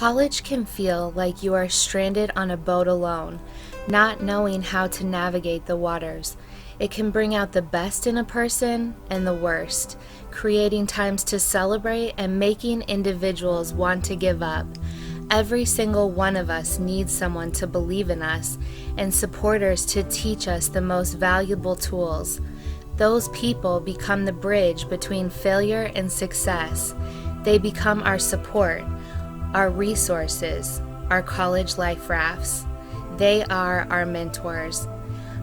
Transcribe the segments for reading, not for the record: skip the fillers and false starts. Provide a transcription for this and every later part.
College can feel like you are stranded on a boat alone, not knowing how to navigate the waters. It can bring out the best in a person and the worst, creating times to celebrate and making individuals want to give up. Every single one of us needs someone to believe in us and supporters to teach us the most valuable tools. Those people become the bridge between failure and success. They become our support, our resources, our college life rafts. They are our mentors.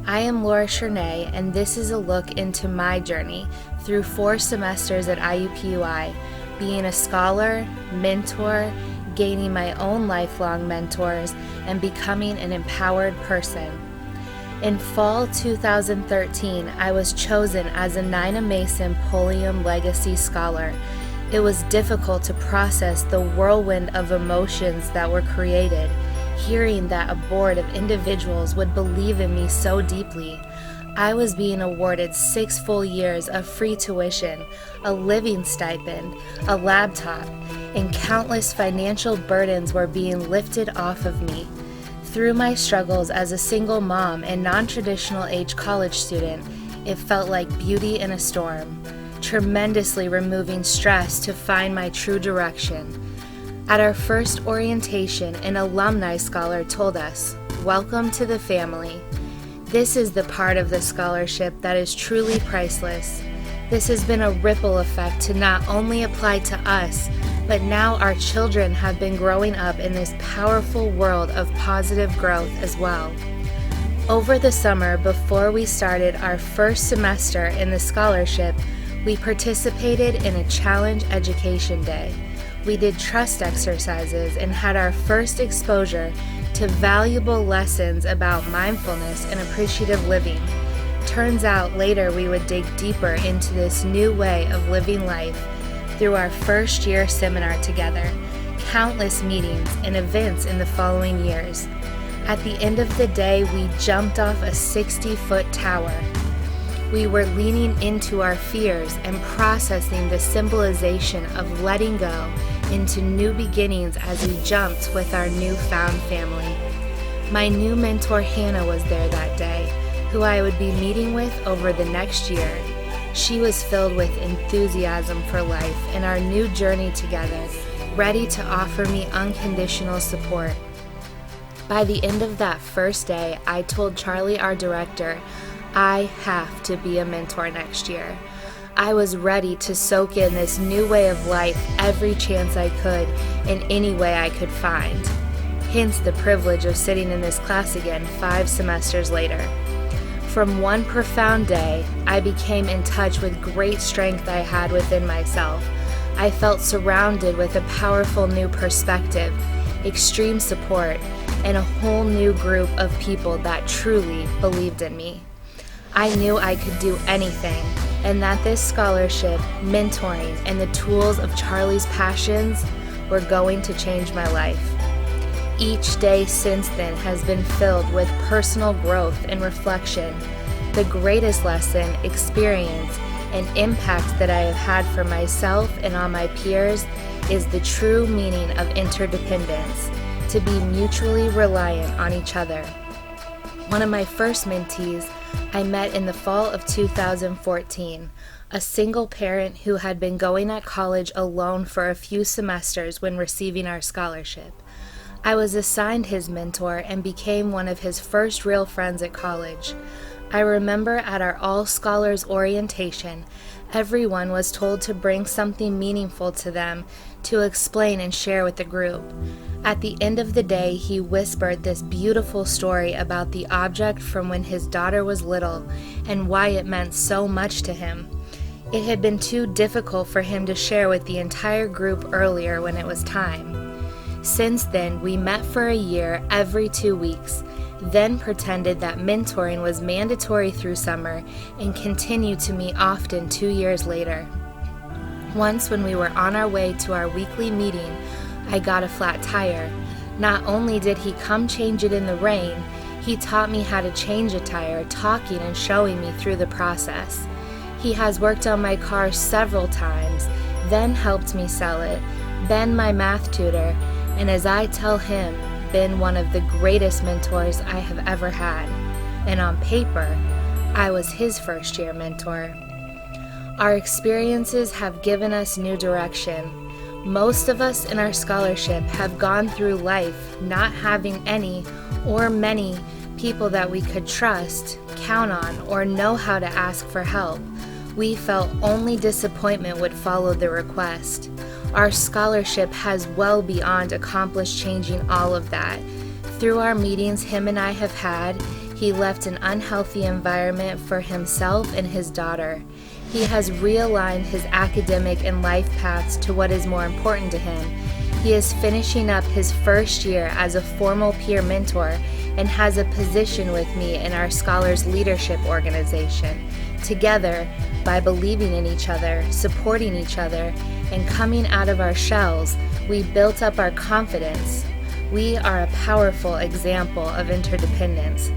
I am Laura Chernay, and this is a look into my journey through 4 semesters at IUPUI, being a scholar, mentor, gaining my own lifelong mentors, and becoming an empowered person. In fall 2013, I was chosen as a Nina Mason Pulliam Legacy Scholar. It was difficult to process the whirlwind of emotions that were created, hearing that a board of individuals would believe in me so deeply. I was being awarded 6 full years of free tuition, a living stipend, a laptop, and countless financial burdens were being lifted off of me. Through my struggles as a single mom and non-traditional age college student, it felt like beauty in a storm, tremendously removing stress to find my true direction. At our first orientation, an alumni scholar told us, "Welcome to the family." This is the part of the scholarship that is truly priceless. This has been a ripple effect to not only apply to us, but now our children have been growing up in this powerful world of positive growth as well. Over the summer, before we started our first semester in the scholarship, we participated in a challenge education day. We did trust exercises and had our first exposure to valuable lessons about mindfulness and appreciative living. Turns out later we would dig deeper into this new way of living life through our first year seminar together, countless meetings and events in the following years. At the end of the day, we jumped off a 60-foot tower. We were leaning into our fears and processing the symbolization of letting go into new beginnings as we jumped with our newfound family. My new mentor Hannah was there that day, who I would be meeting with over the next year. She was filled with enthusiasm for life and our new journey together, ready to offer me unconditional support. By the end of that first day, I told Charlie, our director, I have to be a mentor next year. I was ready to soak in this new way of life every chance I could in any way I could find. Hence the privilege of sitting in this class again 5 semesters later. From one profound day, I became in touch with great strength I had within myself. I felt surrounded with a powerful new perspective, extreme support, and a whole new group of people that truly believed in me. I knew I could do anything, and that this scholarship, mentoring, and the tools of Charlie's passions were going to change my life. Each day since then has been filled with personal growth and reflection. The greatest lesson, experience, and impact that I have had for myself and on my peers is the true meaning of interdependence, to be mutually reliant on each other. One of my first mentees I met in the fall of 2014, a single parent who had been going at college alone for a few semesters when receiving our scholarship. I was assigned his mentor and became one of his first real friends at college. I remember at our All Scholars orientation, everyone was told to bring something meaningful to them to explain and share with the group. At the end of the day, he whispered this beautiful story about the object from when his daughter was little and why it meant so much to him. It had been too difficult for him to share with the entire group earlier when it was time. Since then, we met for a year every 2 weeks, then pretended that mentoring was mandatory through summer and continued to meet often 2 years later. Once when we were on our way to our weekly meeting, I got a flat tire. Not only did he come change it in the rain, he taught me how to change a tire, talking and showing me through the process. He has worked on my car several times, then helped me sell it, been my math tutor, and as I tell him, been one of the greatest mentors I have ever had. And on paper, I was his first-year mentor. Our experiences have given us new direction. Most of us in our scholarship have gone through life not having any or many people that we could trust, count on, or know how to ask for help. We felt only disappointment would follow the request. Our scholarship has well beyond accomplished changing all of that. Through our meetings him and I have had, he left an unhealthy environment for himself and his daughter. He has realigned his academic and life paths to what is more important to him. He is finishing up his first year as a formal peer mentor and has a position with me in our Scholars Leadership Organization. Together, by believing in each other, supporting each other, and coming out of our shells, we built up our confidence. We are a powerful example of interdependence.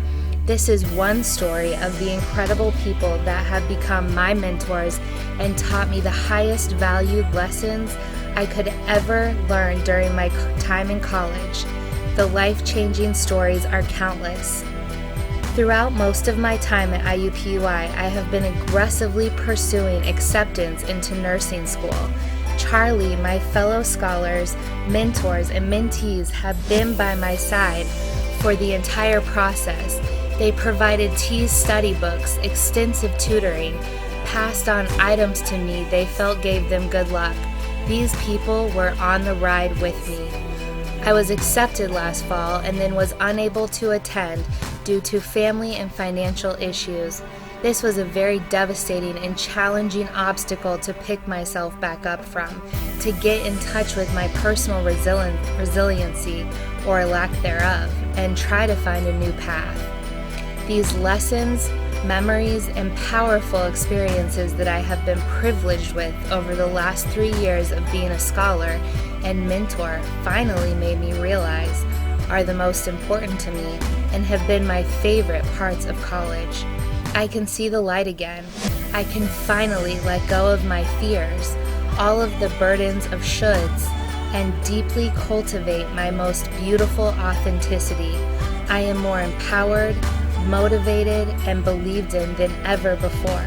This is one story of the incredible people that have become my mentors and taught me the highest valued lessons I could ever learn during my time in college. The life-changing stories are countless. Throughout most of my time at IUPUI, I have been aggressively pursuing acceptance into nursing school. Charlie, my fellow scholars, mentors, and mentees have been by my side for the entire process. They provided T's study books, extensive tutoring, passed on items to me they felt gave them good luck. These people were on the ride with me. I was accepted last fall and then was unable to attend due to family and financial issues. This was a very devastating and challenging obstacle to pick myself back up from, to get in touch with my personal resiliency or lack thereof, and try to find a new path. These lessons, memories, and powerful experiences that I have been privileged with over the last 3 years of being a scholar and mentor finally made me realize are the most important to me and have been my favorite parts of college. I can see the light again. I can finally let go of my fears, all of the burdens of shoulds, and deeply cultivate my most beautiful authenticity. I am more empowered, motivated, and believed in than ever before.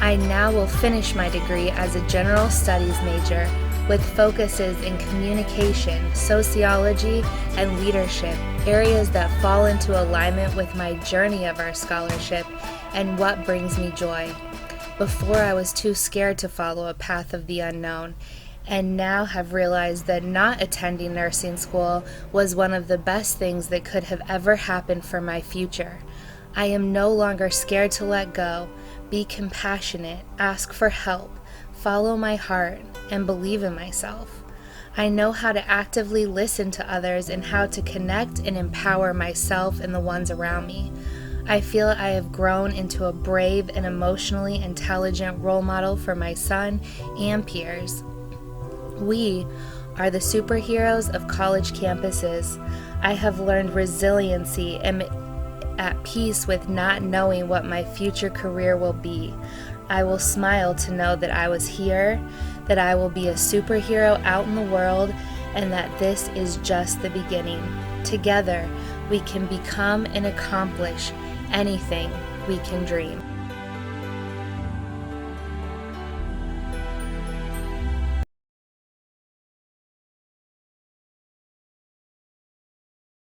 I now will finish my degree as a general studies major with focuses in communication, sociology, and leadership, areas that fall into alignment with my journey of our scholarship and what brings me joy. Before, I was too scared to follow a path of the unknown, and now have realized that not attending nursing school was one of the best things that could have ever happened for my future. I am no longer scared to let go, be compassionate, ask for help, follow my heart, and believe in myself. I know how to actively listen to others and how to connect and empower myself and the ones around me. I feel I have grown into a brave and emotionally intelligent role model for my son and peers. We are the superheroes of college campuses. I have learned resiliency and at peace with not knowing what my future career will be. I will smile to know that I was here, that I will be a superhero out in the world, and that this is just the beginning. Together, we can become and accomplish anything we can dream.